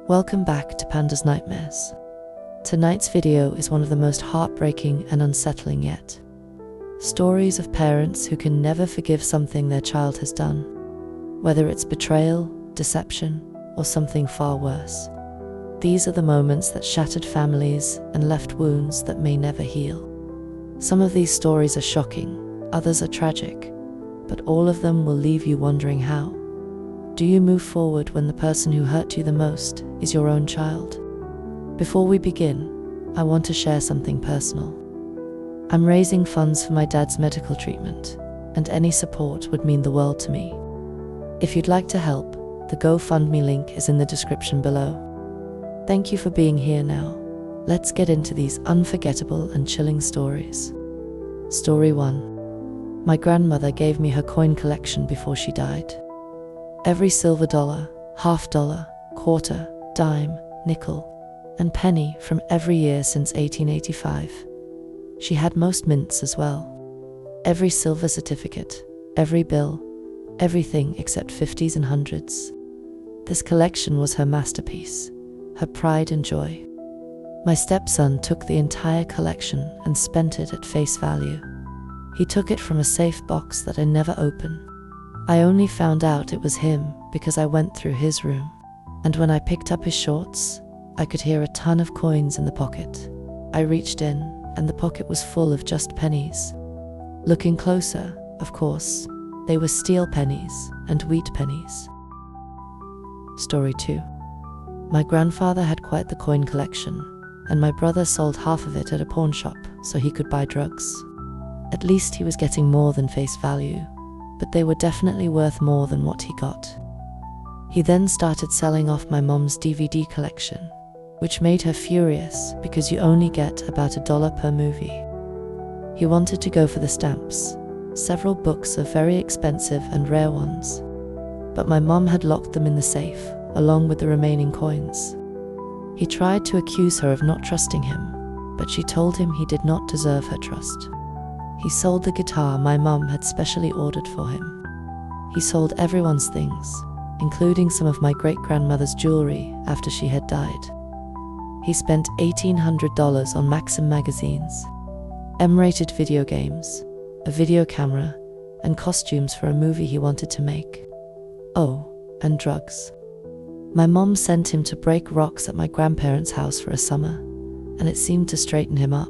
Welcome back to Panda's Nightmares. Tonight's video is one of the most heartbreaking and unsettling yet. Stories of parents who can never forgive something their child has done, whether it's betrayal, deception, or something far worse. These are the moments that shattered families and left wounds that may never heal. Some of these stories are shocking, others are tragic, but all of them will leave you wondering how. Do you move forward when the person who hurt you the most is your own child? Before we begin, I want to share something personal. I'm raising funds for my dad's medical treatment, and any support would mean the world to me. If you'd like to help, the GoFundMe link is in the description below. Thank you for being here now. Let's get into these unforgettable and chilling stories. Story 1. My grandmother gave me her coin collection before she died. Every silver dollar, half dollar, quarter, dime, nickel, and penny from every year since 1885. She had most mints as well. Every silver certificate, every bill, everything except 50s and 100s. This collection was her masterpiece, her pride and joy. My stepson took the entire collection and spent it at face value. He took it from a safe box that I never opened. I only found out it was him because I went through his room, and when I picked up his shorts, I could hear a ton of coins in the pocket. I reached in, and the pocket was full of just pennies. Looking closer, of course, they were steel pennies and wheat pennies. Story 2. My grandfather had quite the coin collection, and my brother sold half of it at a pawn shop so he could buy drugs. At least he was getting more than face value, but they were definitely worth more than what he got. He then started selling off my mom's DVD collection, which made her furious because you only get about $1 per movie. He wanted to go for the stamps, several books of very expensive and rare ones, but my mom had locked them in the safe, along with the remaining coins. He tried to accuse her of not trusting him, but she told him he did not deserve her trust. He sold the guitar my mom had specially ordered for him. He sold everyone's things, including some of my great-grandmother's jewelry after she had died. He spent $1,800 on Maxim magazines, M-rated video games, a video camera, and costumes for a movie he wanted to make. Oh, and drugs. My mom sent him to break rocks at my grandparents' house for a summer, and it seemed to straighten him up,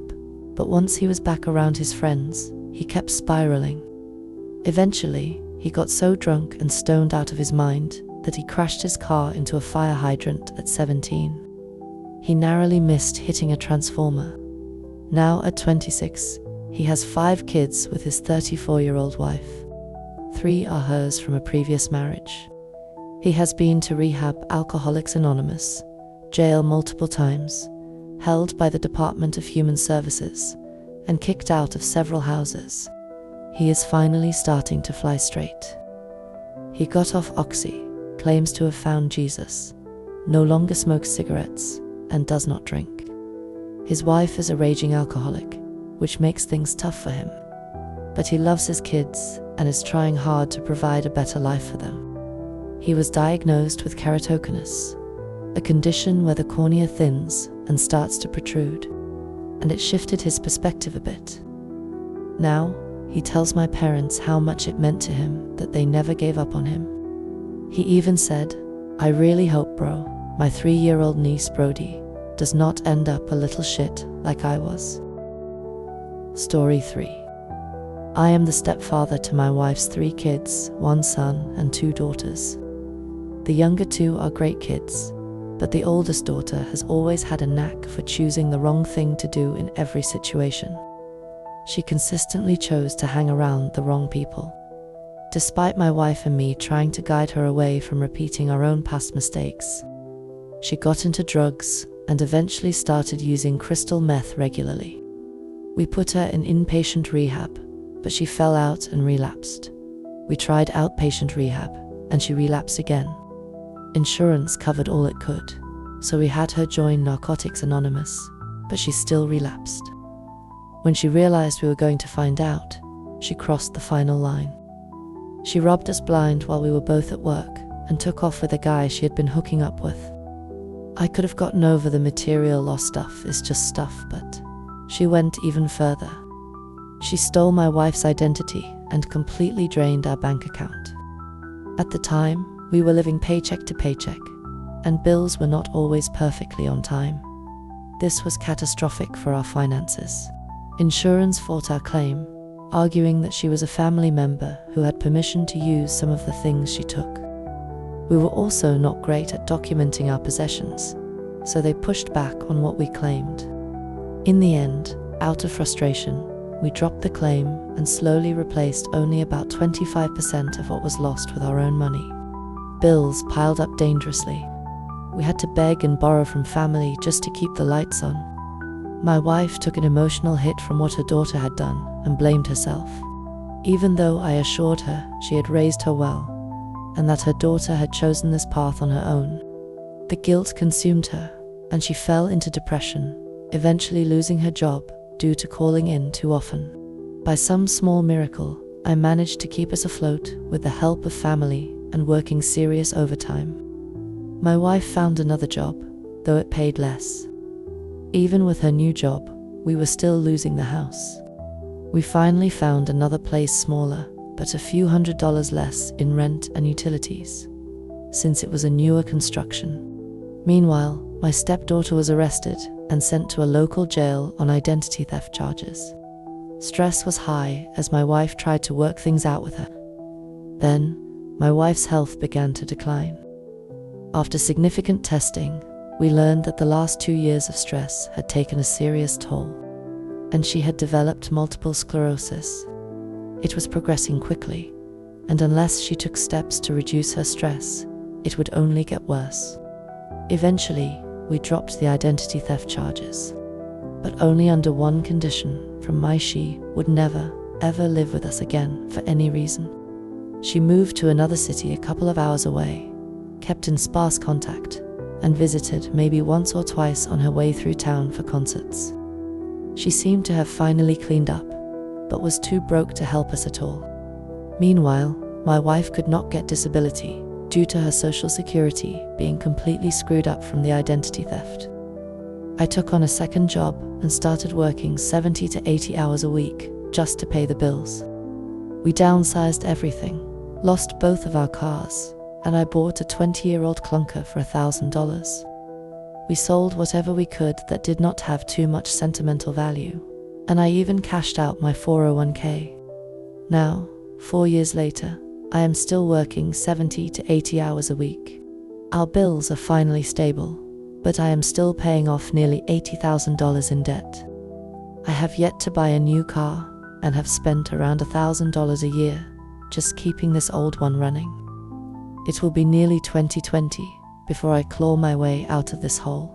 but once he was back around his friends, he kept spiraling. Eventually, he got so drunk and stoned out of his mind that he crashed his car into a fire hydrant at 17. He narrowly missed hitting a transformer. Now at 26, he has 5 kids with his 34-year-old wife. 3 are hers from a previous marriage. He has been to rehab, Alcoholics Anonymous, jail multiple times, held by the Department of Human Services, and kicked out of several houses. He is finally starting to fly straight. He got off Oxy, claims to have found Jesus, no longer smokes cigarettes, and does not drink. His wife is a raging alcoholic, which makes things tough for him. But he loves his kids and is trying hard to provide a better life for them. He was diagnosed with keratoconus, a condition where the cornea thins and starts to protrude, and it shifted his perspective a bit. Now, he tells my parents how much it meant to him that they never gave up on him. He even said, "I really hope, bro, my 3-year-old niece Brody does not end up a little shit like I was." Story 3. I am the stepfather to my wife's 3 kids, 1 son and 2 daughters. The younger 2 are great kids, but the oldest daughter has always had a knack for choosing the wrong thing to do in every situation. She consistently chose to hang around the wrong people. Despite my wife and me trying to guide her away from repeating our own past mistakes, she got into drugs and eventually started using crystal meth regularly. We put her in inpatient rehab, but she fell out and relapsed. We tried outpatient rehab, and she relapsed again. Insurance covered all it could, so we had her join Narcotics Anonymous, but she still relapsed. When she realized we were going to find out, she crossed the final line. She robbed us blind while we were both at work and took off with a guy she had been hooking up with. I could have gotten over the material loss stuff is just stuff, but she went even further. She stole my wife's identity and completely drained our bank account. At the time, we were living paycheck to paycheck, and bills were not always perfectly on time. This was catastrophic for our finances. Insurance fought our claim, arguing that she was a family member who had permission to use some of the things she took. We were also not great at documenting our possessions, so they pushed back on what we claimed. In the end, out of frustration, we dropped the claim and slowly replaced only about 25% of what was lost with our own money. Bills piled up dangerously. We had to beg and borrow from family just to keep the lights on. My wife took an emotional hit from what her daughter had done and blamed herself, even though I assured her she had raised her well, and that her daughter had chosen this path on her own. The guilt consumed her, and she fell into depression, eventually losing her job due to calling in too often. By some small miracle, I managed to keep us afloat with the help of family and working serious overtime. My wife found another job, though it paid less. Even with her new job, we were still losing the house. We finally found another place smaller, but a few $100s less in rent and utilities, since it was a newer construction. Meanwhile, my stepdaughter was arrested and sent to a local jail on identity theft charges. Stress was high as my wife tried to work things out with her. Then, my wife's health began to decline. After significant testing, we learned that the last 2 years of stress had taken a serious toll, and she had developed multiple sclerosis. It was progressing quickly, and unless she took steps to reduce her stress, it would only get worse. Eventually, we dropped the identity theft charges, but only under one condition: she would never, ever live with us again for any reason. She moved to another city a couple of hours away, kept in sparse contact, and visited maybe once or twice on her way through town for concerts. She seemed to have finally cleaned up, but was too broke to help us at all. Meanwhile, my wife could not get disability due to her social security being completely screwed up from the identity theft. I took on a second job and started working 70 to 80 hours a week just to pay the bills. We downsized everything, lost both of our cars, and I bought a 20-year-old clunker for $1,000. We sold whatever we could that did not have too much sentimental value, and I even cashed out my 401k. Now, 4 years later, I am still working 70 to 80 hours a week. Our bills are finally stable, but I am still paying off nearly $80,000 in debt. I have yet to buy a new car and have spent around $1,000 a year just keeping this old one running. It will be nearly 2020 before I claw my way out of this hole.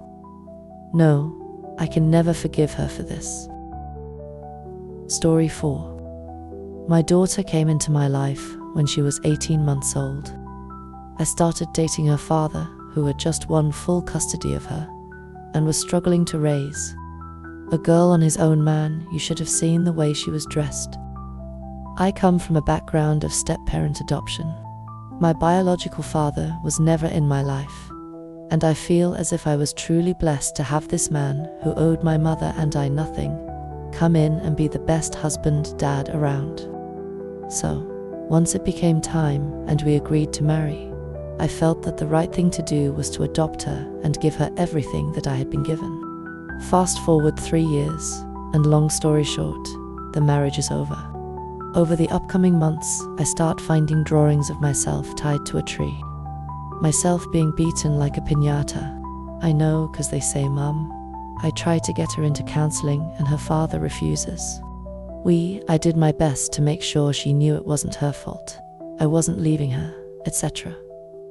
No, I can never forgive her for this. Story 4. My daughter came into my life when she was 18 months old. I started dating her father, who had just won full custody of her and was struggling to raise. A girl on his own man, you should have seen the way she was dressed. I come from a background of step-parent adoption. My biological father was never in my life, and I feel as if I was truly blessed to have this man, who owed my mother and I nothing, come in and be the best husband, dad around. So, once it became time and we agreed to marry, I felt that the right thing to do was to adopt her and give her everything that I had been given. Fast forward 3 years, and long story short, the marriage is over. Over the upcoming months, I start finding drawings of myself tied to a tree. Myself being beaten like a piñata. I know, 'cause they say mum. I try to get her into counseling and her father refuses. I did my best to make sure she knew it wasn't her fault. I wasn't leaving her, etc.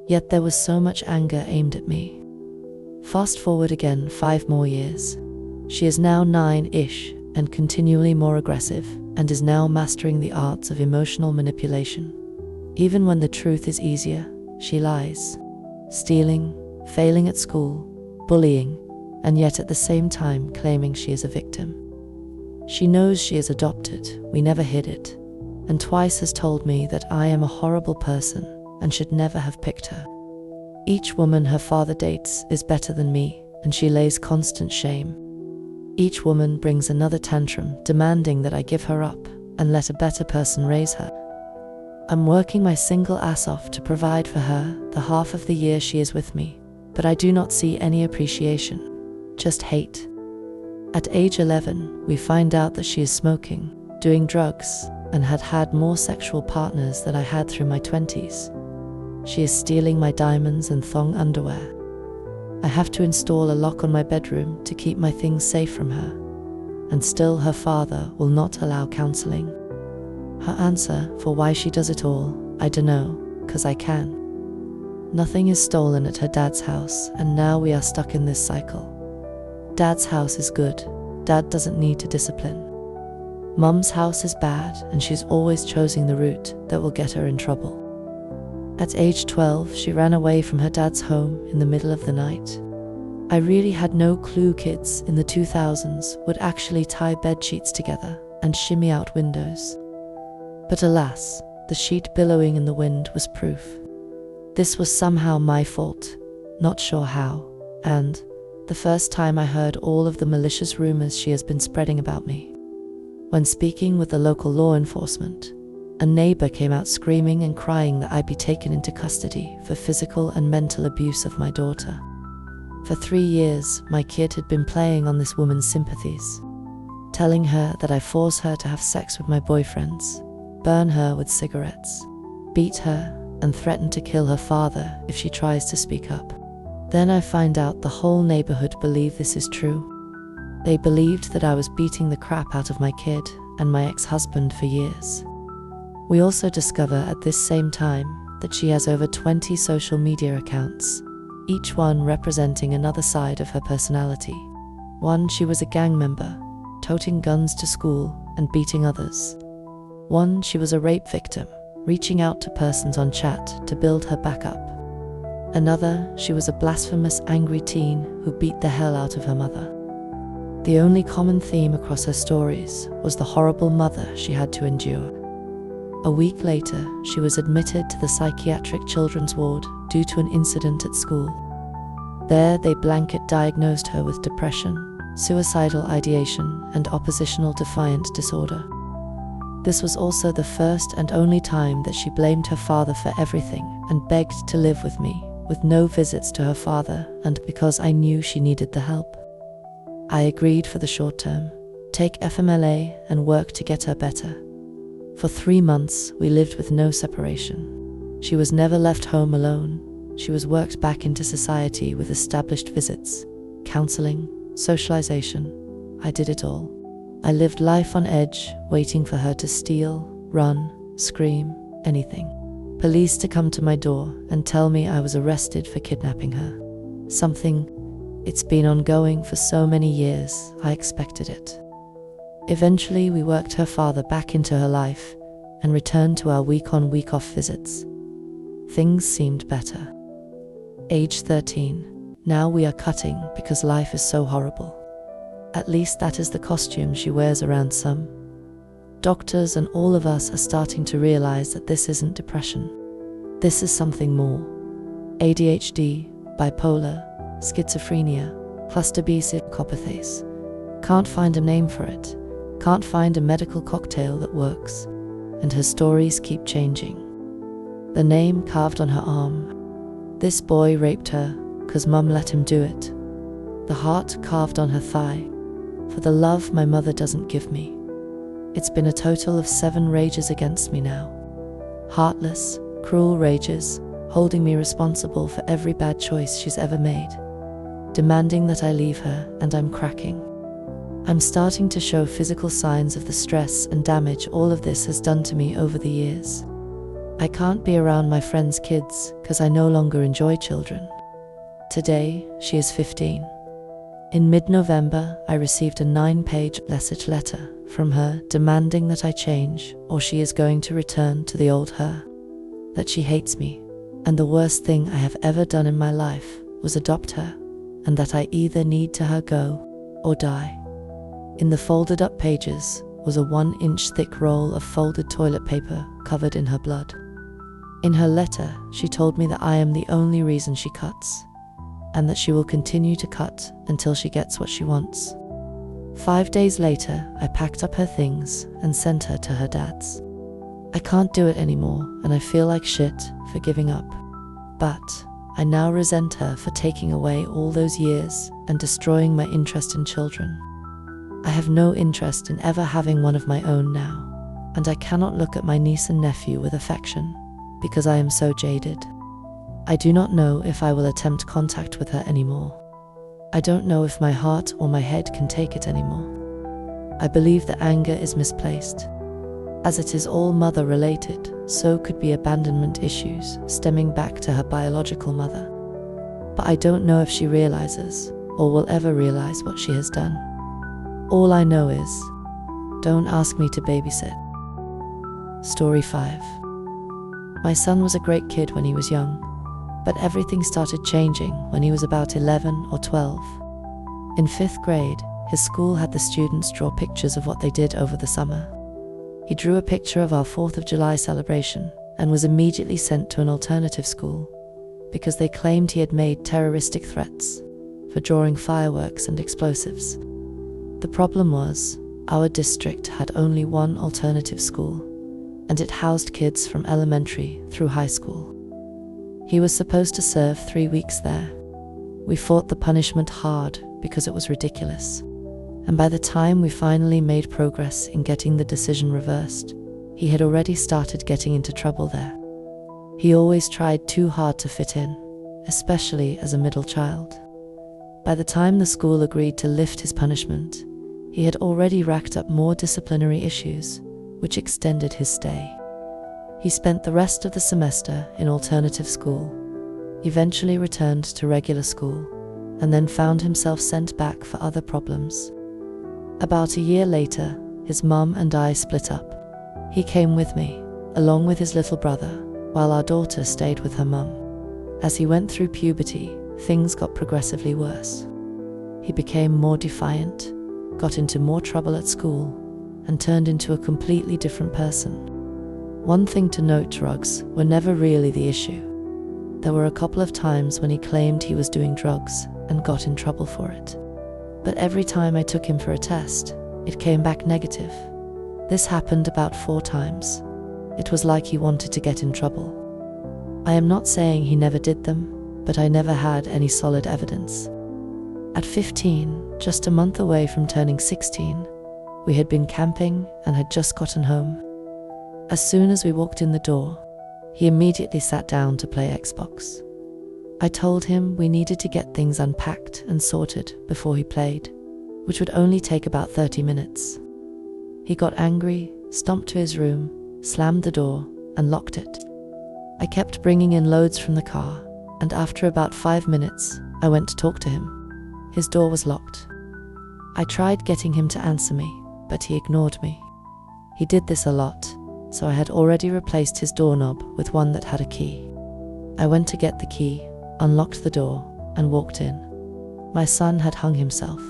Yet there was so much anger aimed at me. Fast forward again 5 more years. She is now 9-ish and continually more aggressive, and is now mastering the arts of emotional manipulation. Even when the truth is easier, she lies, stealing, failing at school, bullying, and yet at the same time claiming she is a victim. She knows she is adopted, we never hid it, and twice has told me that I am a horrible person and should never have picked her. Each woman her father dates is better than me, and she lays constant shame. Each woman brings another tantrum, demanding that I give her up and let a better person raise her. I'm working my single ass off to provide for her the half of the year she is with me, but I do not see any appreciation, just hate. At age 11, we find out that she is smoking, doing drugs, and had had more sexual partners than I had through my 20s. She is stealing my diamonds and thong underwear. I have to install a lock on my bedroom to keep my things safe from her, and still her father will not allow counseling. Her answer for why she does it all, I dunno, 'cause I can. Nothing is stolen at her dad's house, and now we are stuck in this cycle. Dad's house is good, dad doesn't need to discipline. Mum's house is bad, and she's always choosing the route that will get her in trouble. At age 12, she ran away from her dad's home in the middle of the night. I really had no clue kids in the 2000s would actually tie bed sheets together and shimmy out windows. But alas, the sheet billowing in the wind was proof. This was somehow my fault, not sure how, and the first time I heard all of the malicious rumors she has been spreading about me. When speaking with the local law enforcement, a neighbor came out screaming and crying that I'd be taken into custody for physical and mental abuse of my daughter. For 3 years, my kid had been playing on this woman's sympathies, telling her that I force her to have sex with my boyfriends, burn her with cigarettes, beat her, and threaten to kill her father if she tries to speak up. Then I find out the whole neighborhood believe this is true. They believed that I was beating the crap out of my kid and my ex-husband for years. We also discover at this same time that she has over 20 social media accounts, each one representing another side of her personality. One, she was a gang member, toting guns to school and beating others. One, she was a rape victim, reaching out to persons on chat to build her back up. Another, she was a blasphemous, angry teen who beat the hell out of her mother. The only common theme across her stories was the horrible mother she had to endure. A week later, she was admitted to the psychiatric children's ward due to an incident at school. There, they blanket diagnosed her with depression, suicidal ideation, and oppositional defiant disorder. This was also the first and only time that she blamed her father for everything and begged to live with me, with no visits to her father, and because I knew she needed the help. I agreed for the short term, take FMLA and work to get her better. For 3 months, we lived with no separation. She was never left home alone. She was worked back into society with established visits, counseling, socialization. I did it all. I lived life on edge, waiting for her to steal, run, scream, anything. Police to come to my door and tell me I was arrested for kidnapping her. It's been ongoing for so many years, I expected it. Eventually, we worked her father back into her life and returned to our week-on, week-off visits. Things seemed better. Age 13. Now we are cutting because life is so horrible. At least that is the costume she wears around some. Doctors and all of us are starting to realize that this isn't depression. This is something more. ADHD, bipolar, schizophrenia, cluster B psychopathies. Can't find a name for it. Can't find a medical cocktail that works. And her stories keep changing. The name carved on her arm. This boy raped her, 'cause mum let him do it. The heart carved on her thigh. For the love my mother doesn't give me. It's been a total of 7 rages against me now. Heartless, cruel rages, holding me responsible for every bad choice she's ever made. Demanding that I leave her, and I'm cracking. I'm starting to show physical signs of the stress and damage all of this has done to me over the years. I can't be around my friends' kids because I no longer enjoy children. Today, she is 15. In mid-November, I received a 9-page message letter from her demanding that I change or she is going to return to the old her. That she hates me, and the worst thing I have ever done in my life was adopt her, and that I either need to her go or die. In the folded up pages was a 1-inch thick roll of folded toilet paper covered in her blood. In her letter, she told me that I am the only reason she cuts, and that she will continue to cut until she gets what she wants. 5 days later, I packed up her things and sent her to her dad's. I can't do it anymore, and I feel like shit for giving up. But I now resent her for taking away all those years and destroying my interest in children. I have no interest in ever having one of my own now, and I cannot look at my niece and nephew with affection because I am so jaded. I do not know if I will attempt contact with her anymore. I don't know if my heart or my head can take it anymore. I believe that anger is misplaced. As it is all mother-related, so could be abandonment issues stemming back to her biological mother. But I don't know if she realizes or will ever realize what she has done. All I know is, don't ask me to babysit. Story 5. My son was a great kid when he was young, but everything started changing when he was about 11 or 12. In 5th grade, his school had the students draw pictures of what they did over the summer. He drew a picture of our 4th of July celebration and was immediately sent to an alternative school because they claimed he had made terroristic threats for drawing fireworks and explosives. The problem was, our district had only one alternative school, and it housed kids from elementary through high school. He was supposed to serve 3 weeks there. We fought the punishment hard because it was ridiculous. And by the time we finally made progress in getting the decision reversed, he had already started getting into trouble there. He always tried too hard to fit in, especially as a middle child. By the time the school agreed to lift his punishment, he had already racked up more disciplinary issues, which extended his stay. He spent the rest of the semester in alternative school, eventually returned to regular school, and then found himself sent back for other problems. About a year later, his mum and I split up. He came with me, along with his little brother, while our daughter stayed with her mum. As he went through puberty, things got progressively worse. He became more defiant, got into more trouble at school, and turned into a completely different person. One thing to note, drugs were never really the issue. There were a couple of times when he claimed he was doing drugs and got in trouble for it. But every time I took him for a test, it came back negative. This happened about 4 times. It was like he wanted to get in trouble. I am not saying he never did them, but I never had any solid evidence. At 15, just a month away from turning 16, we had been camping and had just gotten home. As soon as we walked in the door, he immediately sat down to play Xbox. I told him we needed to get things unpacked and sorted before he played, which would only take about 30 minutes. He got angry, stomped to his room, slammed the door, and locked it. I kept bringing in loads from the car, and after about 5 minutes, I went to talk to him. His door was locked. I tried getting him to answer me, but he ignored me. He did this a lot, so I had already replaced his doorknob with one that had a key. I went to get the key, unlocked the door, and walked in. My son had hung himself.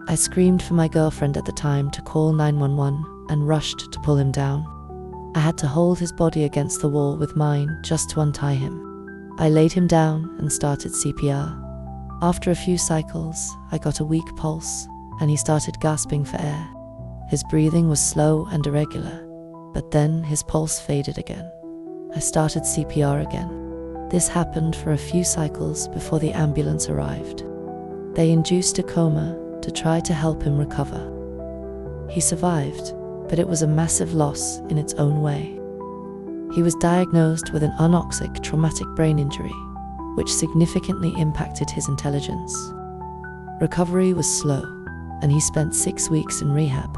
I screamed for my girlfriend at the time to call 911 and rushed to pull him down. I had to hold his body against the wall with mine just to untie him. I laid him down and started CPR. After a few cycles, I got a weak pulse, and he started gasping for air. His breathing was slow and irregular, but then his pulse faded again. I started CPR again. This happened for a few cycles before the ambulance arrived. They induced a coma to try to help him recover. He survived, but it was a massive loss in its own way. He was diagnosed with an anoxic traumatic brain injury, which significantly impacted his intelligence. Recovery was slow, and he spent 6 weeks in rehab.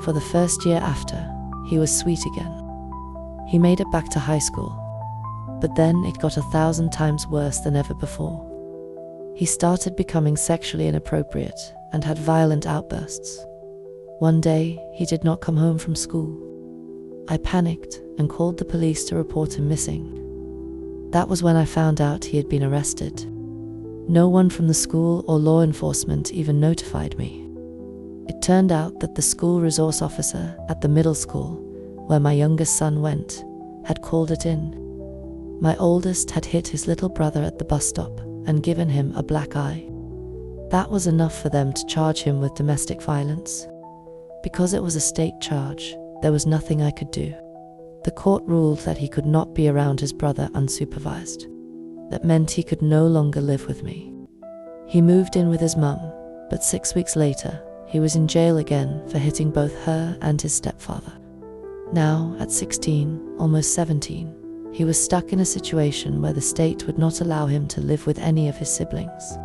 For the first year after, he was sweet again. He made it back to high school, but then it got 1,000 times worse than ever before. He started becoming sexually inappropriate and had violent outbursts. One day, he did not come home from school. I panicked and called the police to report him missing. That was when I found out he had been arrested. No one from the school or law enforcement even notified me. It turned out that the school resource officer at the middle school, where my youngest son went, had called it in, My oldest had hit his little brother at the bus stop and given him a black eye. That was enough for them to charge him with domestic violence. Because it was a state charge, there was nothing I could do. The court ruled that he could not be around his brother unsupervised. That meant he could no longer live with me. He moved in with his mum, but 6 weeks later, he was in jail again for hitting both her and his stepfather. Now, at 16, almost 17, he was stuck in a situation where the state would not allow him to live with any of his siblings.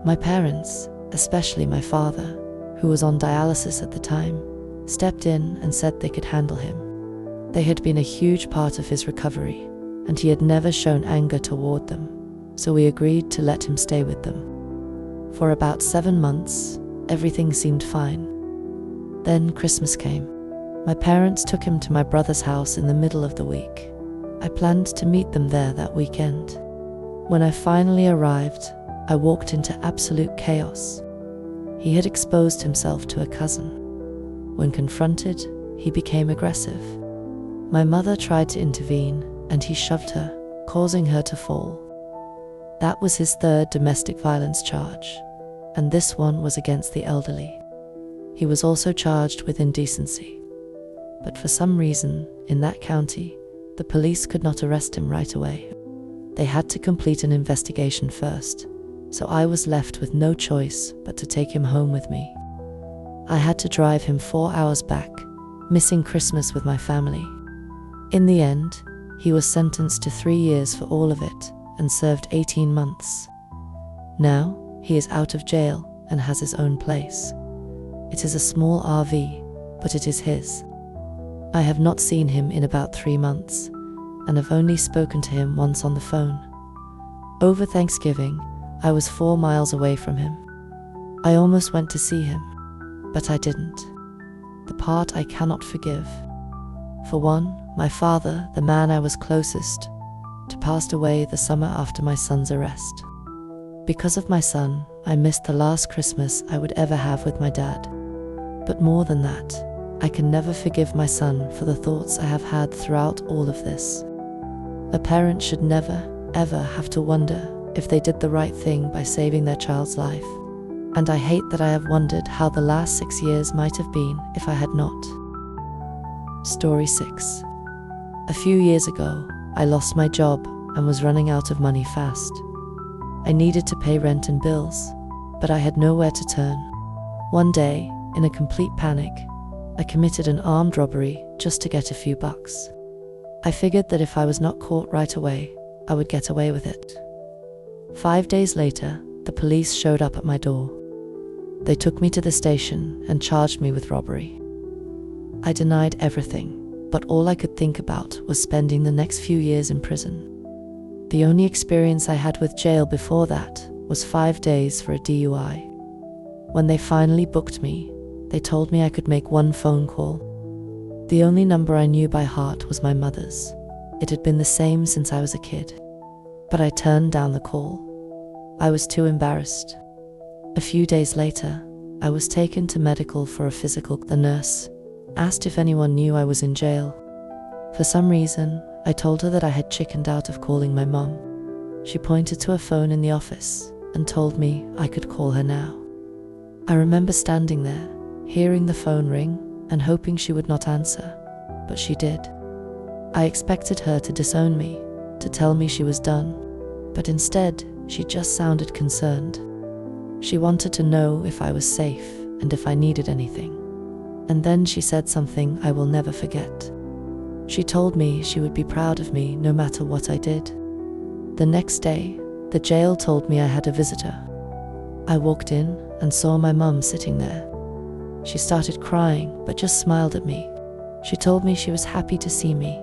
My parents, especially my father, who was on dialysis at the time, stepped in and said they could handle him. They had been a huge part of his recovery, and he had never shown anger toward them, so we agreed to let him stay with them. For about 7 months, everything seemed fine. Then Christmas came. My parents took him to my brother's house in the middle of the week. I planned to meet them there that weekend. When I finally arrived, I walked into absolute chaos. He had exposed himself to a cousin. When confronted, he became aggressive. My mother tried to intervene, and he shoved her, causing her to fall. That was his third domestic violence charge, and this one was against the elderly. He was also charged with indecency. But for some reason, in that county, the police could not arrest him right away. They had to complete an investigation first, so I was left with no choice but to take him home with me. I had to drive him 4 hours back, missing Christmas with my family. In the end, he was sentenced to 3 years for all of it and served 18 months. Now, he is out of jail and has his own place. It is a small RV, but it is his. I have not seen him in about 3 months, and have only spoken to him once on the phone. Over Thanksgiving, I was 4 miles away from him. I almost went to see him, but I didn't. The part I cannot forgive. For one, my father, the man I was closest to, passed away the summer after my son's arrest. Because of my son, I missed the last Christmas I would ever have with my dad. But more than that, I can never forgive my son for the thoughts I have had throughout all of this. A parent should never, ever have to wonder if they did the right thing by saving their child's life. And I hate that I have wondered how the last 6 years might have been if I had not. Story 6. A few years ago, I lost my job and was running out of money fast. I needed to pay rent and bills, but I had nowhere to turn. One day, in a complete panic, I committed an armed robbery just to get a few bucks. I figured that if I was not caught right away, I would get away with it. 5 days later, the police showed up at my door. They took me to the station and charged me with robbery. I denied everything, but all I could think about was spending the next few years in prison. The only experience I had with jail before that was 5 days for a DUI. When they finally booked me, they told me I could make 1 phone call. The only number I knew by heart was my mother's. It had been the same since I was a kid. But I turned down the call. I was too embarrassed. A few days later, I was taken to medical for a physical. The nurse asked if anyone knew I was in jail. For some reason, I told her that I had chickened out of calling my mom. She pointed to a phone in the office and told me I could call her now. I remember standing there, hearing the phone ring and hoping she would not answer, but she did. I expected her to disown me, to tell me she was done, but instead, she just sounded concerned. She wanted to know if I was safe and if I needed anything. And then she said something I will never forget. She told me she would be proud of me no matter what I did. The next day, the jail told me I had a visitor. I walked in and saw my mum sitting there. She started crying, but just smiled at me. She told me she was happy to see me,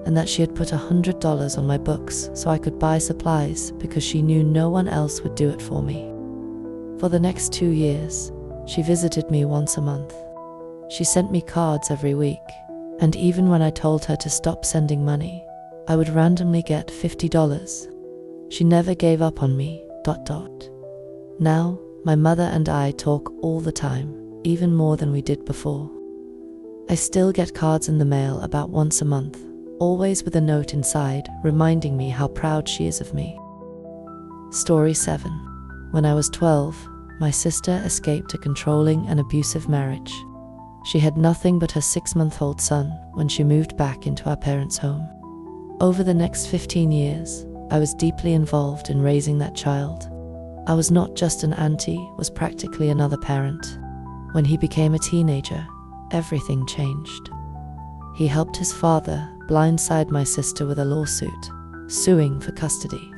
and that she had put $100 on my books so I could buy supplies because she knew no one else would do it for me. For the next 2 years, she visited me once a month. She sent me cards every week, and even when I told her to stop sending money, I would randomly get $50. She never gave up on me, ... Now, my mother and I talk all the time, even more than we did before. I still get cards in the mail about once a month, always with a note inside reminding me how proud she is of me. Story 7. When I was 12, my sister escaped a controlling and abusive marriage. She had nothing but her 6-month-old son when she moved back into our parents' home. Over the next 15 years, I was deeply involved in raising that child. I was not just an auntie, was practically another parent. When he became a teenager, everything changed. He helped his father blindside my sister with a lawsuit, suing for custody.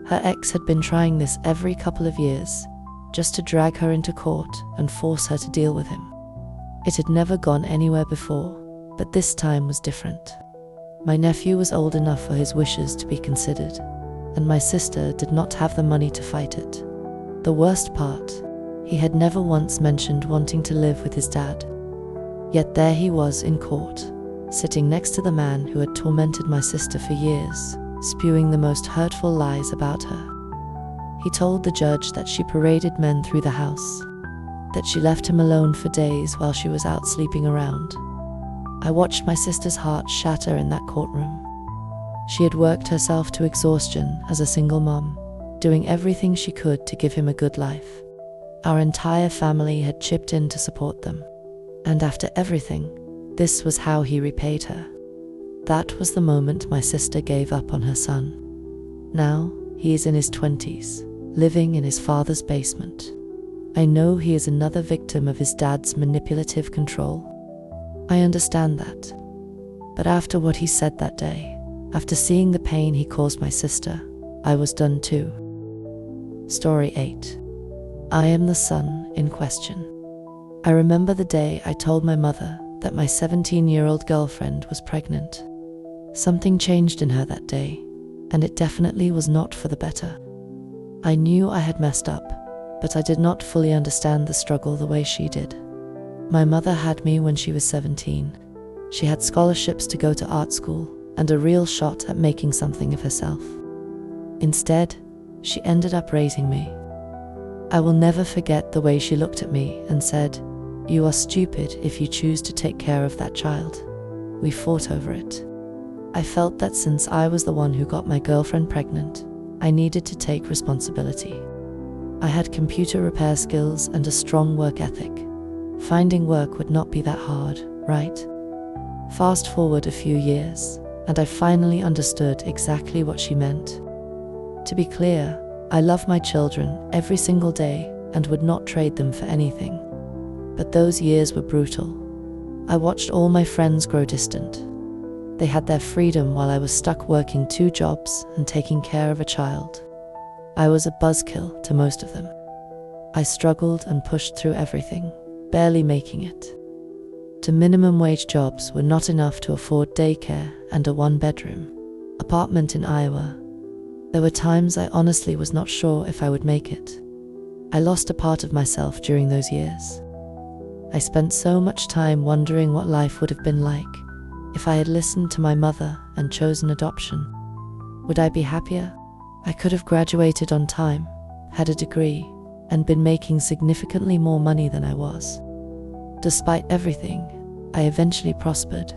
Her ex had been trying this every couple of years, just to drag her into court and force her to deal with him. It had never gone anywhere before, but this time was different. My nephew was old enough for his wishes to be considered, and my sister did not have the money to fight it. The worst part, he had never once mentioned wanting to live with his dad. Yet there he was in court, sitting next to the man who had tormented my sister for years, spewing the most hurtful lies about her. He told the judge that she paraded men through the house, that she left him alone for days while she was out sleeping around. I watched my sister's heart shatter in that courtroom. She had worked herself to exhaustion as a single mom, doing everything she could to give him a good life. Our entire family had chipped in to support them. And after everything, this was how he repaid her. That was the moment my sister gave up on her son. Now, he is in his 20s, living in his father's basement. I know he is another victim of his dad's manipulative control. I understand that. But after what he said that day, after seeing the pain he caused my sister, I was done too. Story 8. I am the son in question. I remember the day I told my mother that my 17-year-old girlfriend was pregnant. Something changed in her that day, and it definitely was not for the better. I knew I had messed up, but I did not fully understand the struggle the way she did. My mother had me when she was 17. She had scholarships to go to art school and a real shot at making something of herself. Instead, she ended up raising me. I will never forget the way she looked at me and said, "You are stupid if you choose to take care of that child." We fought over it. I felt that since I was the one who got my girlfriend pregnant, I needed to take responsibility. I had computer repair skills and a strong work ethic. Finding work would not be that hard, right? Fast forward a few years, and I finally understood exactly what she meant. To be clear, I love my children every single day and would not trade them for anything. But those years were brutal. I watched all my friends grow distant. They had their freedom while I was stuck working 2 jobs and taking care of a child. I was a buzzkill to most of them. I struggled and pushed through everything, barely making it. To minimum wage jobs were not enough to afford daycare and a 1-bedroom apartment in Iowa. There were times I honestly was not sure if I would make it. I lost a part of myself during those years. I spent so much time wondering what life would have been like if I had listened to my mother and chosen adoption. Would I be happier? I could have graduated on time, had a degree, and been making significantly more money than I was. Despite everything, I eventually prospered.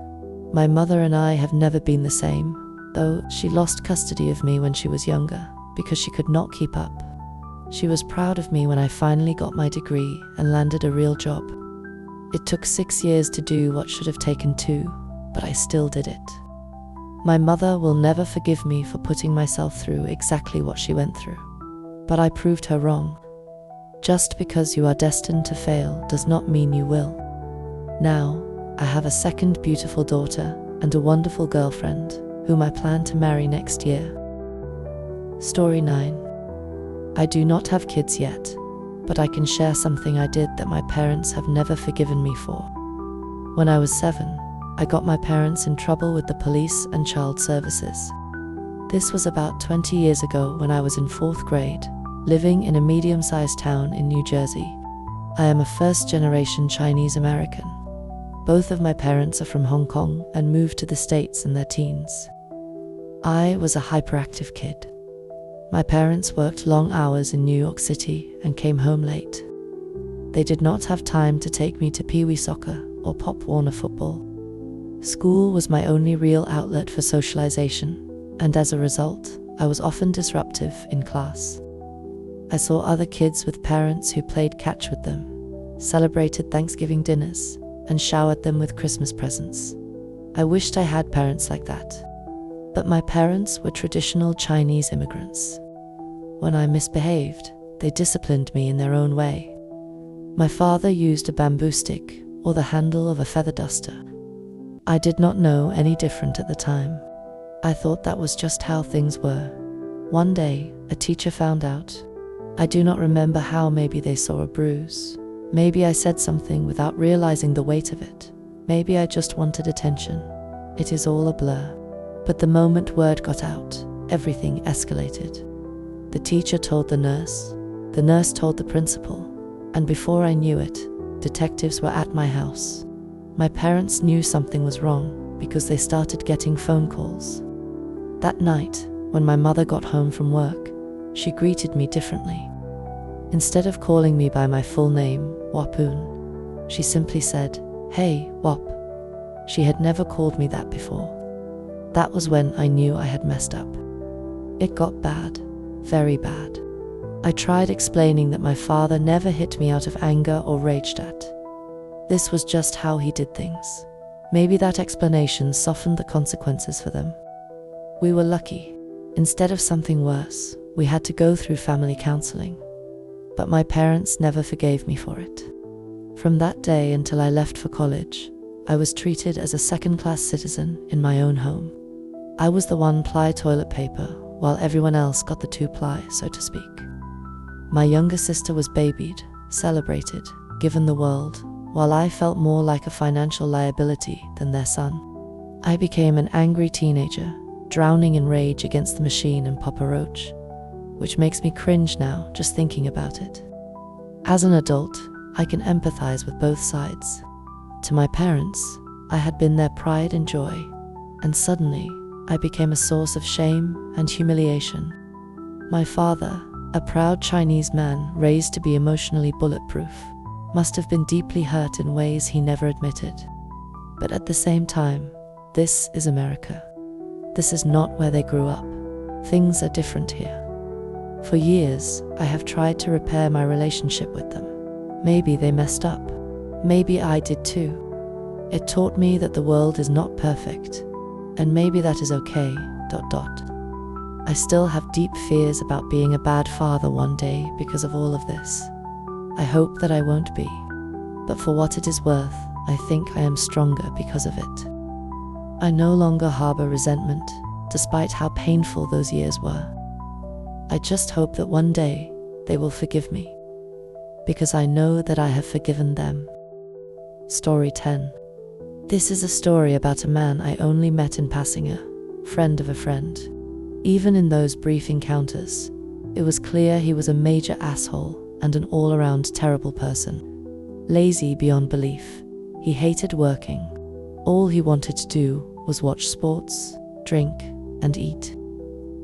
My mother and I have never been the same, though she lost custody of me when she was younger because she could not keep up. She was proud of me when I finally got my degree and landed a real job. It took 6 years to do what should have taken 2, but I still did it. My mother will never forgive me for putting myself through exactly what she went through. But I proved her wrong. Just because you are destined to fail does not mean you will. Now, I have a second beautiful daughter and a wonderful girlfriend, whom I plan to marry next year. Story 9. I do not have kids yet, but I can share something I did that my parents have never forgiven me for. When I was 7, I got my parents in trouble with the police and child services. This was about 20 years ago when I was in 4th grade, living in a medium-sized town in New Jersey. I am a first-generation Chinese American. Both of my parents are from Hong Kong and moved to the States in their teens. I was a hyperactive kid. My parents worked long hours in New York City and came home late. They did not have time to take me to Pee Wee soccer or Pop Warner football. School was my only real outlet for socialization, and as a result, I was often disruptive in class. I saw other kids with parents who played catch with them, celebrated Thanksgiving dinners, and showered them with Christmas presents. I wished I had parents like that. But my parents were traditional Chinese immigrants. When I misbehaved, they disciplined me in their own way. My father used a bamboo stick or the handle of a feather duster. I did not know any different at the time. I thought that was just how things were. One day, a teacher found out. I do not remember how. Maybe they saw a bruise. Maybe I said something without realizing the weight of it. Maybe I just wanted attention. It is all a blur. But the moment word got out, everything escalated. The teacher told the nurse told the principal, and before I knew it, detectives were at my house. My parents knew something was wrong because they started getting phone calls. That night, when my mother got home from work, she greeted me differently. Instead of calling me by my full name, Wapoon, she simply said, "Hey, Wap." She had never called me that before. That was when I knew I had messed up. It got bad, very bad. I tried explaining that my father never hit me out of anger or raged at. This was just how he did things. Maybe that explanation softened the consequences for them. We were lucky. Instead of something worse, we had to go through family counseling. But my parents never forgave me for it. From that day until I left for college, I was treated as a second-class citizen in my own home. I was the one-ply toilet paper, while everyone else got the two-ply, so to speak. My younger sister was babied, celebrated, given the world, while I felt more like a financial liability than their son. I became an angry teenager, drowning in rage against the machine and Papa Roach, which makes me cringe now just thinking about it. As an adult, I can empathize with both sides. To my parents, I had been their pride and joy, and suddenly, I became a source of shame and humiliation. My father, a proud Chinese man raised to be emotionally bulletproof, must have been deeply hurt in ways he never admitted. But at the same time, this is America. This is not where they grew up. Things are different here. For years, I have tried to repair my relationship with them. Maybe they messed up. Maybe I did too. It taught me that the world is not perfect, and maybe that is okay, ... I still have deep fears about being a bad father one day because of all of this. I hope that I won't be. But for what it is worth, I think I am stronger because of it. I no longer harbor resentment, despite how painful those years were. I just hope that one day they will forgive me, because I know that I have forgiven them. Story 10. This is a story about a man I only met in passing, a friend of a friend. Even in those brief encounters, it was clear he was a major asshole and an all-around terrible person. Lazy beyond belief, he hated working. All he wanted to do was watch sports, drink, and eat.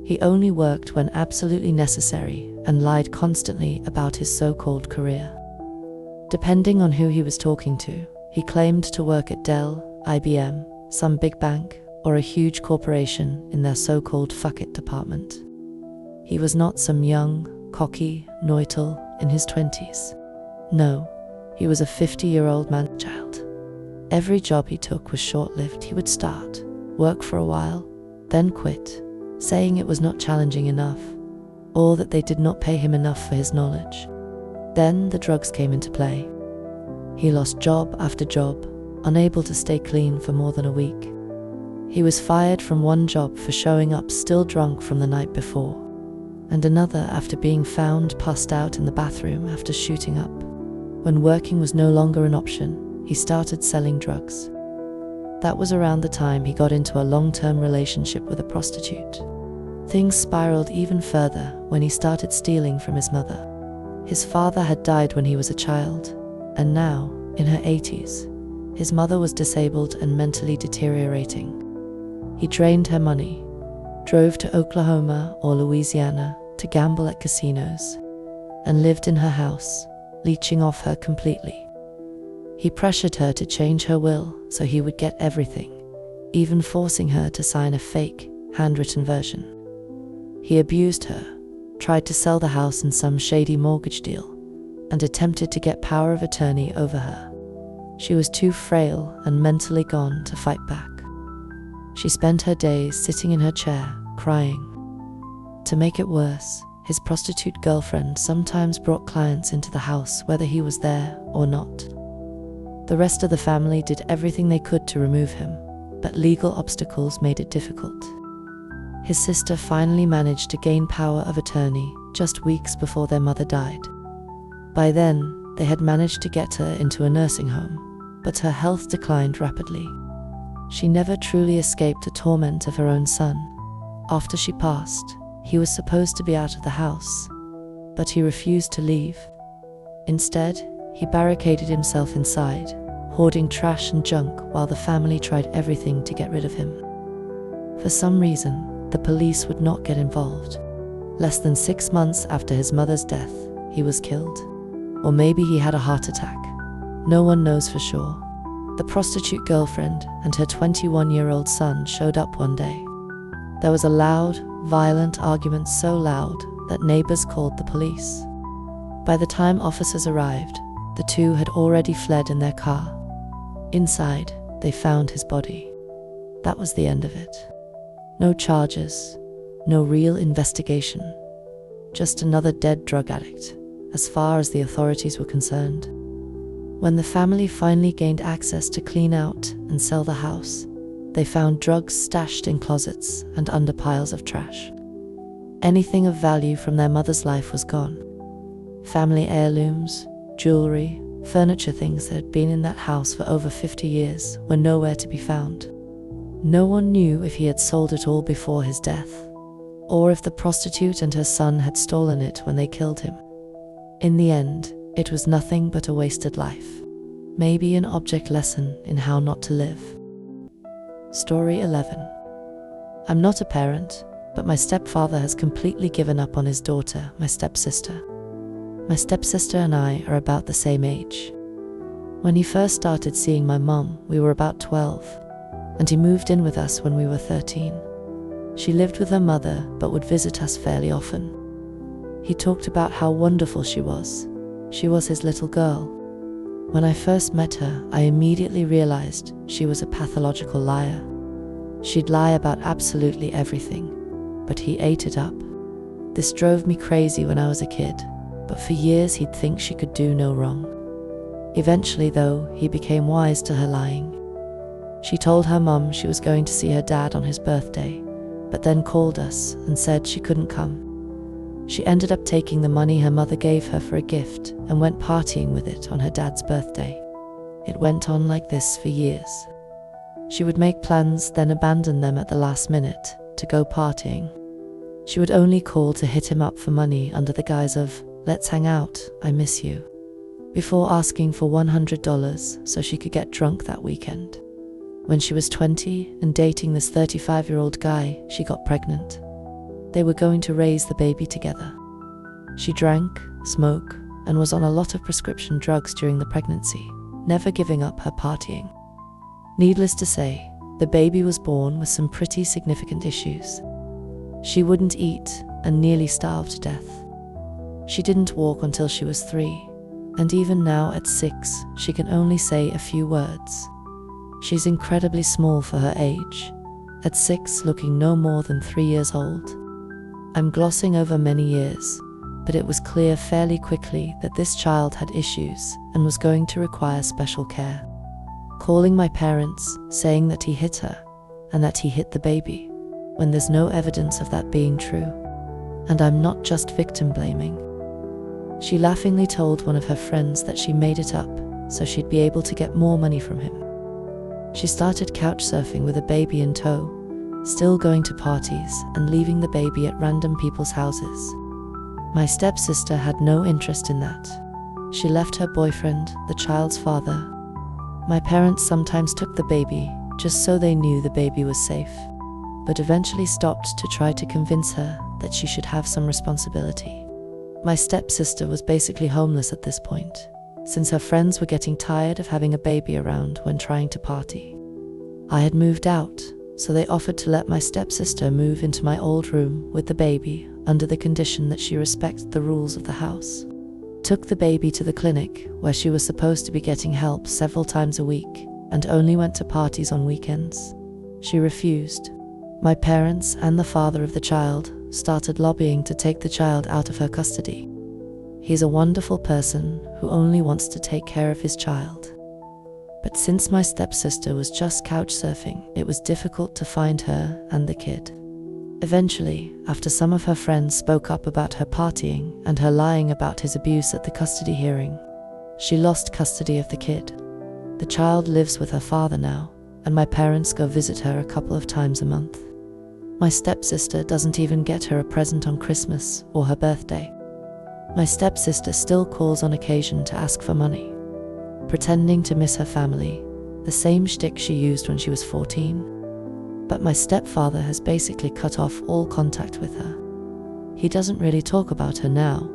He only worked when absolutely necessary and lied constantly about his so-called career. Depending on who he was talking to, he claimed to work at Dell, IBM, some big bank, or a huge corporation in their so-called fuck-it department. He was not some young, cocky noitel in his 20s. No, he was a 50-year-old man-child. Every job he took was short-lived. He would start, work for a while, then quit, saying it was not challenging enough, or that they did not pay him enough for his knowledge. Then the drugs came into play. He lost job after job, unable to stay clean for more than a week. He was fired from one job for showing up still drunk from the night before, and another after being found passed out in the bathroom after shooting up. When working was no longer an option, he started selling drugs. That was around the time he got into a long-term relationship with a prostitute. Things spiraled even further when he started stealing from his mother. His father had died when he was a child, and now, in her 80s, his mother was disabled and mentally deteriorating. He drained her money, drove to Oklahoma or Louisiana to gamble at casinos, and lived in her house, leeching off her completely. He pressured her to change her will so he would get everything, even forcing her to sign a fake, handwritten version. He abused her, tried to sell the house in some shady mortgage deal, and attempted to get power of attorney over her. She was too frail and mentally gone to fight back. She spent her days sitting in her chair, crying. To make it worse, his prostitute girlfriend sometimes brought clients into the house whether he was there or not. The rest of the family did everything they could to remove him, but legal obstacles made it difficult. His sister finally managed to gain power of attorney just weeks before their mother died. By then, they had managed to get her into a nursing home, but her health declined rapidly. She never truly escaped the torment of her own son. After she passed, he was supposed to be out of the house, but he refused to leave. Instead, he barricaded himself inside, hoarding trash and junk while the family tried everything to get rid of him. For some reason, the police would not get involved. Less than 6 months after his mother's death, he was killed. Or maybe he had a heart attack. No one knows for sure. The prostitute girlfriend and her 21-year-old son showed up one day. There was a loud, violent argument so loud that neighbors called the police. By the time officers arrived, the two had already fled in their car. Inside, they found his body. That was the end of it. No charges, no real investigation. Just another dead drug addict, as far as the authorities were concerned. When the family finally gained access to clean out and sell the house, they found drugs stashed in closets and under piles of trash. Anything of value from their mother's life was gone. Family heirlooms, jewelry, furniture, things that had been in that house for over 50 years were nowhere to be found. No one knew if he had sold it all before his death, or if the prostitute and her son had stolen it when they killed him. In the end, it was nothing but a wasted life. Maybe an object lesson in how not to live. Story 11. I'm not a parent, but my stepfather has completely given up on his daughter, my stepsister. My stepsister and I are about the same age. When he first started seeing my mum, we were about 12, and he moved in with us when we were 13. She lived with her mother, but would visit us fairly often. He talked about how wonderful she was. She was his little girl. When I first met her, I immediately realized she was a pathological liar. She'd lie about absolutely everything, but he ate it up. This drove me crazy when I was a kid, but for years he'd think she could do no wrong. Eventually, though, he became wise to her lying. She told her mum she was going to see her dad on his birthday, but then called us and said she couldn't come. She ended up taking the money her mother gave her for a gift and went partying with it on her dad's birthday. It went on like this for years. She would make plans, then abandon them at the last minute to go partying. She would only call to hit him up for money under the guise of, "Let's hang out, I miss you," before asking for $100 so she could get drunk that weekend. When she was 20 and dating this 35-year-old guy, she got pregnant. They were going to raise the baby together. She drank, smoked, and was on a lot of prescription drugs during the pregnancy, never giving up her partying. Needless to say, the baby was born with some pretty significant issues. She wouldn't eat and nearly starved to death. She didn't walk until she was 3, and even now at 6, she can only say a few words. She's incredibly small for her age, at 6 looking no more than 3 years old. I'm glossing over many years, but it was clear fairly quickly that this child had issues and was going to require special care. Calling my parents, saying that he hit her, and that he hit the baby, when there's no evidence of that being true. And I'm not just victim blaming. She laughingly told one of her friends that she made it up so she'd be able to get more money from him. She started couch surfing with a baby in tow, still going to parties and leaving the baby at random people's houses. My stepsister had no interest in that. She left her boyfriend, the child's father. My parents sometimes took the baby, just so they knew the baby was safe, but eventually stopped to try to convince her that she should have some responsibility. My stepsister was basically homeless at this point, since her friends were getting tired of having a baby around when trying to party. I had moved out, so they offered to let my stepsister move into my old room with the baby under the condition that she respected the rules of the house. Took the baby to the clinic, where she was supposed to be getting help several times a week, and only went to parties on weekends. She refused. My parents and the father of the child started lobbying to take the child out of her custody. He's a wonderful person who only wants to take care of his child. But since my stepsister was just couch surfing, it was difficult to find her and the kid. Eventually, after some of her friends spoke up about her partying and her lying about his abuse at the custody hearing, she lost custody of the kid. The child lives with her father now, and my parents go visit her a couple of times a month. My stepsister doesn't even get her a present on Christmas or her birthday. My stepsister still calls on occasion to ask for money, pretending to miss her family, the same shtick she used when she was 14. But my stepfather has basically cut off all contact with her. He doesn't really talk about her now,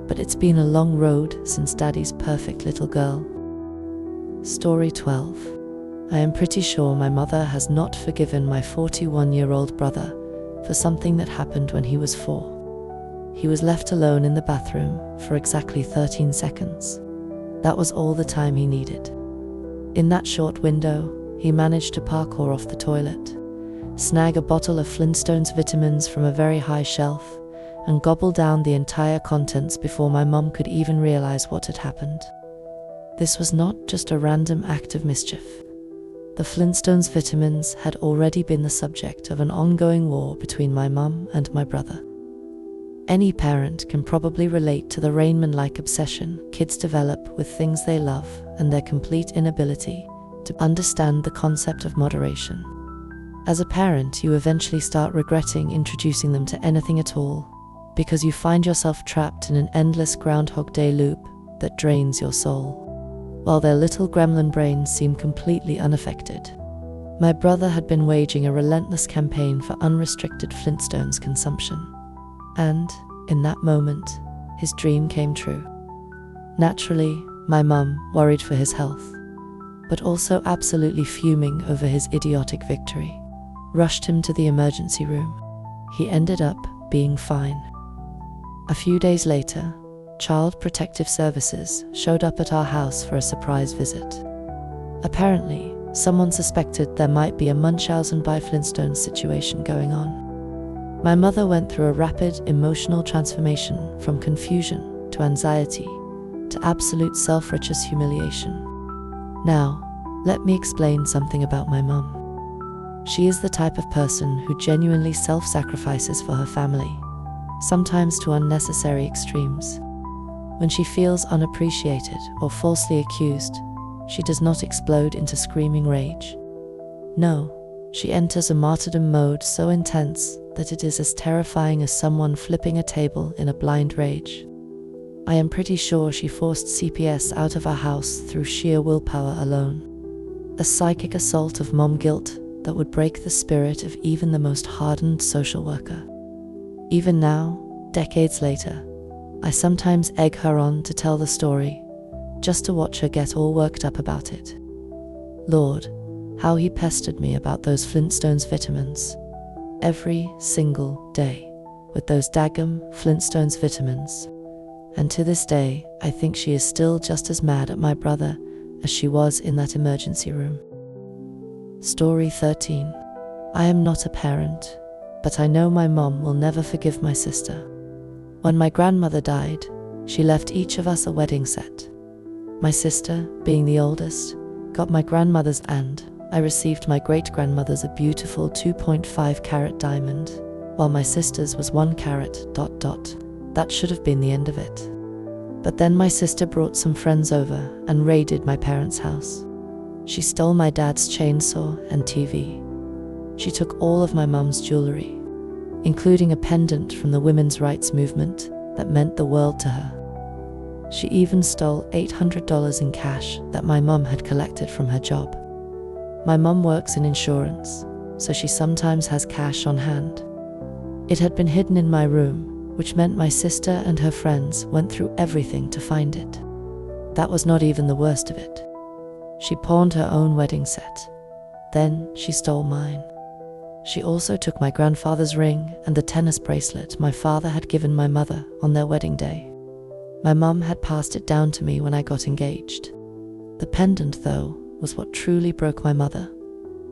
but it's been a long road since Daddy's perfect little girl. Story 12. I am pretty sure my mother has not forgiven my 41-year-old brother for something that happened when he was 4. He was left alone in the bathroom for exactly 13 seconds. That was all the time he needed. In that short window, he managed to parkour off the toilet, snag a bottle of Flintstones vitamins from a very high shelf, and gobble down the entire contents before my mum could even realize what had happened. This was not just a random act of mischief. The Flintstones vitamins had already been the subject of an ongoing war between my mum and my brother. Any parent can probably relate to the Rain Man-like obsession kids develop with things they love and their complete inability to understand the concept of moderation. As a parent, you eventually start regretting introducing them to anything at all, because you find yourself trapped in an endless Groundhog Day loop that drains your soul, while their little gremlin brains seem completely unaffected. My brother had been waging a relentless campaign for unrestricted Flintstones consumption. And, in that moment, his dream came true. Naturally, my mum, worried for his health, but also absolutely fuming over his idiotic victory, rushed him to the emergency room. He ended up being fine. A few days later, Child Protective Services showed up at our house for a surprise visit. Apparently, someone suspected there might be a Munchausen by Flintstones situation going on. My mother went through a rapid emotional transformation from confusion to anxiety to absolute self-righteous humiliation. Now, let me explain something about my mum. She is the type of person who genuinely self-sacrifices for her family, sometimes to unnecessary extremes. When she feels unappreciated or falsely accused, she does not explode into screaming rage. No, she enters a martyrdom mode so intense that it is as terrifying as someone flipping a table in a blind rage. I am pretty sure she forced CPS out of our house through sheer willpower alone. A psychic assault of mom guilt that would break the spirit of even the most hardened social worker. Even now, decades later, I sometimes egg her on to tell the story, just to watch her get all worked up about it. Lord, how he pestered me about those Flintstones vitamins. Every single day, with those daggum Flintstones vitamins. And to this day, I think she is still just as mad at my brother as she was in that emergency room. Story 13. I am not a parent, but I know my mom will never forgive my sister. When my grandmother died, she left each of us a wedding set. My sister, being the oldest, got my grandmother's, and I received my great-grandmother's a beautiful 2.5 carat diamond, while my sister's was 1 carat ... That should have been the end of it. But then my sister brought some friends over and raided my parents' house. She stole my dad's chainsaw and TV. She took all of my mum's jewelry, including a pendant from the women's rights movement that meant the world to her. She even stole $800 in cash that my mum had collected from her job. My mum works in insurance, so she sometimes has cash on hand. It had been hidden in my room, which meant my sister and her friends went through everything to find it. That was not even the worst of it. She pawned her own wedding set. Then she stole mine. She also took my grandfather's ring and the tennis bracelet my father had given my mother on their wedding day. My mum had passed it down to me when I got engaged. The pendant, though, was what truly broke my mother.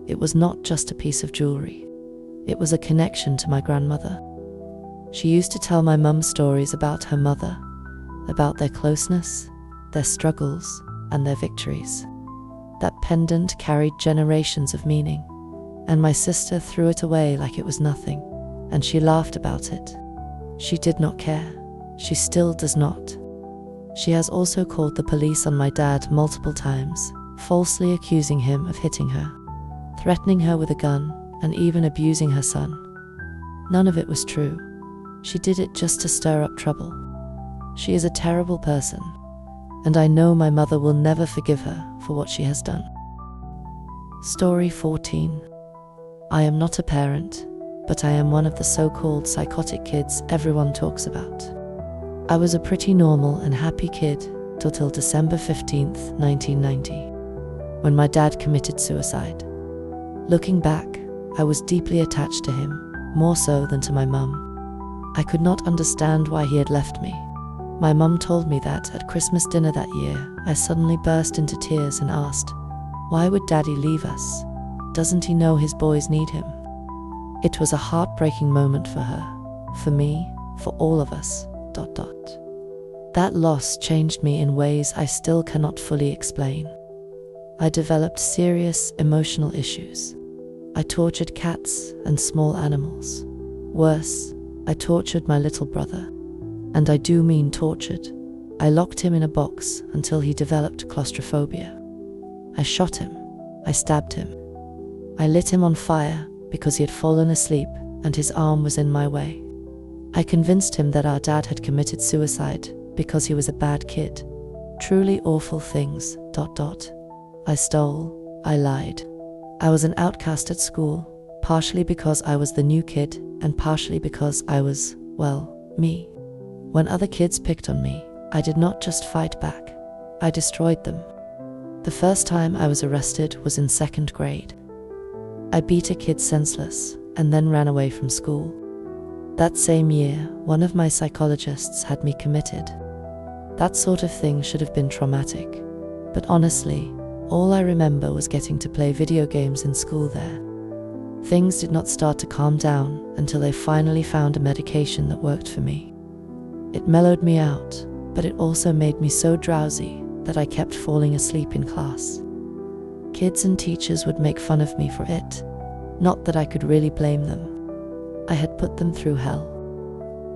It was not just a piece of jewelry. It was a connection to my grandmother. She used to tell my mum stories about her mother, about their closeness, their struggles, and their victories. That pendant carried generations of meaning, and my sister threw it away like it was nothing, and she laughed about it. She did not care. She still does not. She has also called the police on my dad multiple times, falsely accusing him of hitting her, threatening her with a gun, and even abusing her son. None of it was true. She did it just to stir up trouble. She is a terrible person, and I know my mother will never forgive her for what she has done. Story 14. I am not a parent, but I am one of the so-called psychotic kids everyone talks about. I was a pretty normal and happy kid till December 15th, 1990, when my dad committed suicide. Looking back, I was deeply attached to him, more so than to my mum. I could not understand why he had left me. My mum told me that at Christmas dinner that year, I suddenly burst into tears and asked, "Why would Daddy leave us? Doesn't he know his boys need him?" It was a heartbreaking moment for her, for me, for all of us. That loss changed me in ways I still cannot fully explain. I developed serious emotional issues. I tortured cats and small animals. Worse, I tortured my little brother. And I do mean tortured. I locked him in a box until he developed claustrophobia. I shot him. I stabbed him. I lit him on fire because he had fallen asleep and his arm was in my way. I convinced him that our dad had committed suicide because he was a bad kid. Truly awful things. I stole. I lied. I was an outcast at school, partially because I was the new kid and partially because I was, well, me. When other kids picked on me, I did not just fight back. I destroyed them. The first time I was arrested was in 2nd grade. I beat a kid senseless and then ran away from school. That same year, one of my psychologists had me committed. That sort of thing should have been traumatic. But honestly, all I remember was getting to play video games in school there. Things did not start to calm down until they finally found a medication that worked for me. It mellowed me out, but it also made me so drowsy that I kept falling asleep in class. Kids and teachers would make fun of me for it. Not that I could really blame them. I had put them through hell.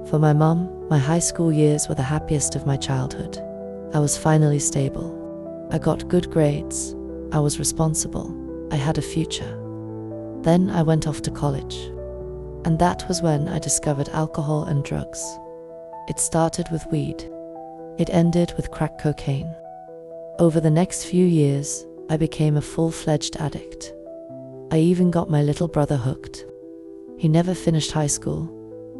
For my mum, my high school years were the happiest of my childhood. I was finally stable. I got good grades. I was responsible. I had a future. Then I went off to college. And that was when I discovered alcohol and drugs. It started with weed. It ended with crack cocaine. Over the next few years, I became a full-fledged addict. I even got my little brother hooked. He never finished high school,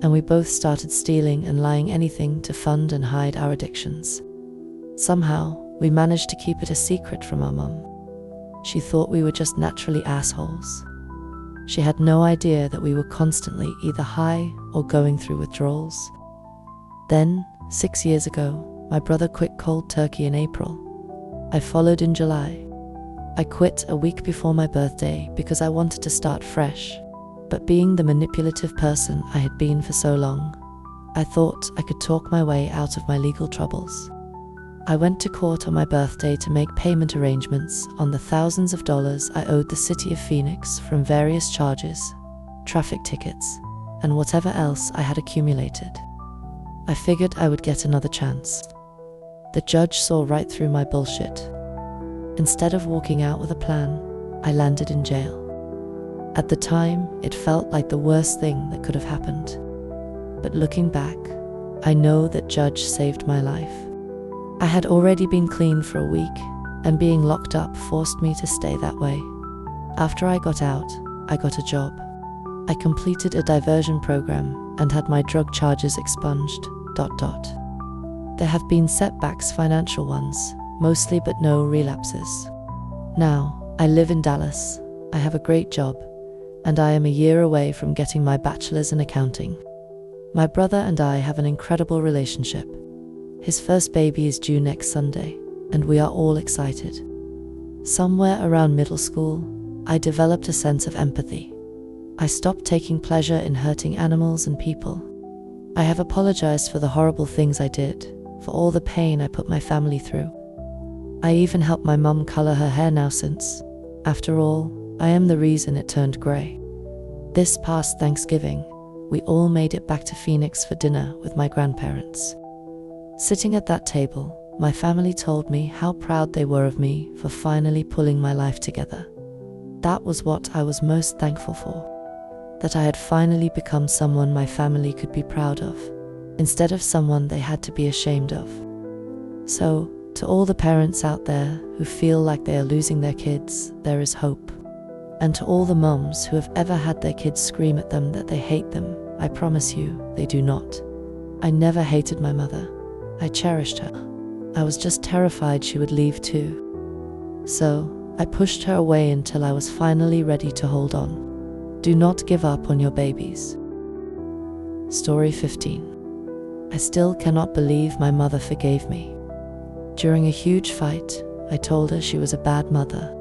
and we both started stealing and lying anything to fund and hide our addictions. Somehow, we managed to keep it a secret from our mum. She thought we were just naturally assholes. She had no idea that we were constantly either high or going through withdrawals. Then, 6 years ago, my brother quit cold turkey in April. I followed in July. I quit a week before my birthday because I wanted to start fresh. But being the manipulative person I had been for so long, I thought I could talk my way out of my legal troubles. I went to court on my birthday to make payment arrangements on the thousands of dollars I owed the city of Phoenix from various charges, traffic tickets, and whatever else I had accumulated. I figured I would get another chance. The judge saw right through my bullshit. Instead of walking out with a plan, I landed in jail. At the time, it felt like the worst thing that could have happened. But looking back, I know that judge saved my life. I had already been clean for a week, and being locked up forced me to stay that way. After I got out, I got a job. I completed a diversion program and had my drug charges expunged. There have been setbacks, financial ones, mostly, but no relapses. Now, I live in Dallas. I have a great job, and I am a year away from getting my bachelor's in accounting. My brother and I have an incredible relationship. His first baby is due next Sunday, and we are all excited. Somewhere around middle school, I developed a sense of empathy. I stopped taking pleasure in hurting animals and people. I have apologized for the horrible things I did, for all the pain I put my family through. I even helped my mum color her hair now since, after all, I am the reason it turned grey. This past Thanksgiving, we all made it back to Phoenix for dinner with my grandparents. Sitting at that table, my family told me how proud they were of me for finally pulling my life together. That was what I was most thankful for. That I had finally become someone my family could be proud of, instead of someone they had to be ashamed of. So, to all the parents out there who feel like they are losing their kids, there is hope. And to all the mums who have ever had their kids scream at them that they hate them, I promise you, they do not. I never hated my mother. I cherished her. I was just terrified she would leave too. So, I pushed her away until I was finally ready to hold on. Do not give up on your babies. Story 15. I still cannot believe my mother forgave me. During a huge fight, I told her she was a bad mother,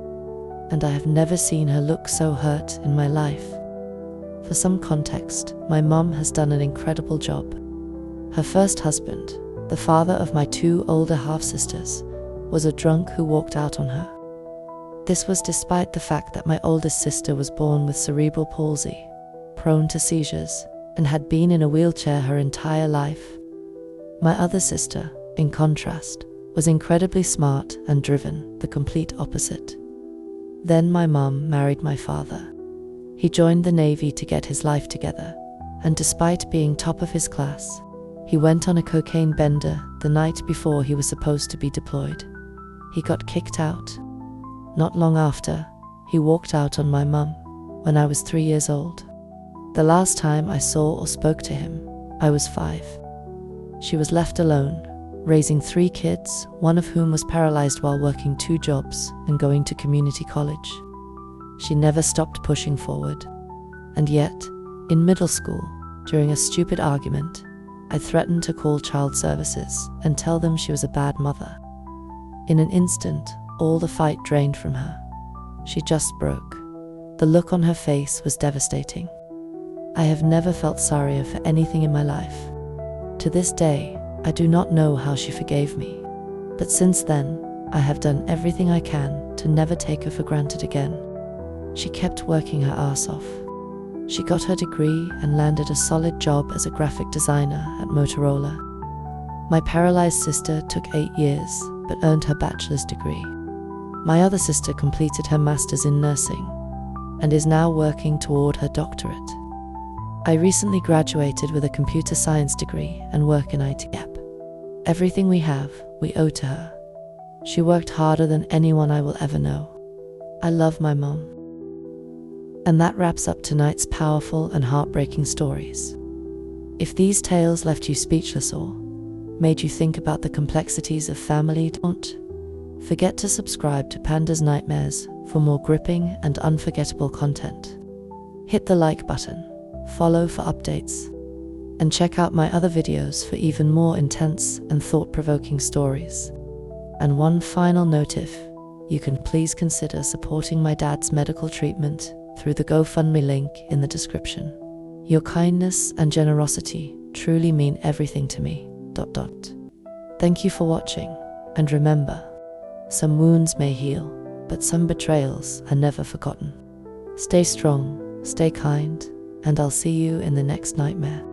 and I have never seen her look so hurt in my life. For some context, my mum has done an incredible job. Her first husband, the father of my 2 older half-sisters, was a drunk who walked out on her. This was despite the fact that my oldest sister was born with cerebral palsy, prone to seizures, and had been in a wheelchair her entire life. My other sister, in contrast, was incredibly smart and driven, the complete opposite. Then my mum married my father. He joined the Navy to get his life together, and despite being top of his class, he went on a cocaine bender the night before he was supposed to be deployed. He got kicked out. Not long after, he walked out on my mum when I was 3 years old. The last time I saw or spoke to him, I was 5. She was left alone, raising 3 kids, one of whom was paralyzed while working 2 jobs and going to community college. She never stopped pushing forward. And yet, in middle school, during a stupid argument, I threatened to call child services and tell them she was a bad mother. In an instant, all the fight drained from her. She just broke. The look on her face was devastating. I have never felt sorrier for anything in my life. To this day, I do not know how she forgave me. But since then, I have done everything I can to never take her for granted again. She kept working her ass off. She got her degree and landed a solid job as a graphic designer at Motorola. My paralyzed sister took 8 years, but earned her bachelor's degree. My other sister completed her master's in nursing, and is now working toward her doctorate. I recently graduated with a computer science degree and work in IT. Everything we have, we owe to her. She worked harder than anyone I will ever know. I love my mom. And that wraps up tonight's powerful and heartbreaking stories. If these tales left you speechless or made you think about the complexities of family, don't forget to subscribe to Panda's Nightmares for more gripping and unforgettable content. Hit the like button, follow for updates, and check out my other videos for even more intense and thought-provoking stories. And one final note: if you can please consider supporting my dad's medical treatment through the GoFundMe link in the description. Your kindness and generosity truly mean everything to me. Thank you for watching, and remember, some wounds may heal, but some betrayals are never forgotten. Stay strong, stay kind, and I'll see you in the next nightmare.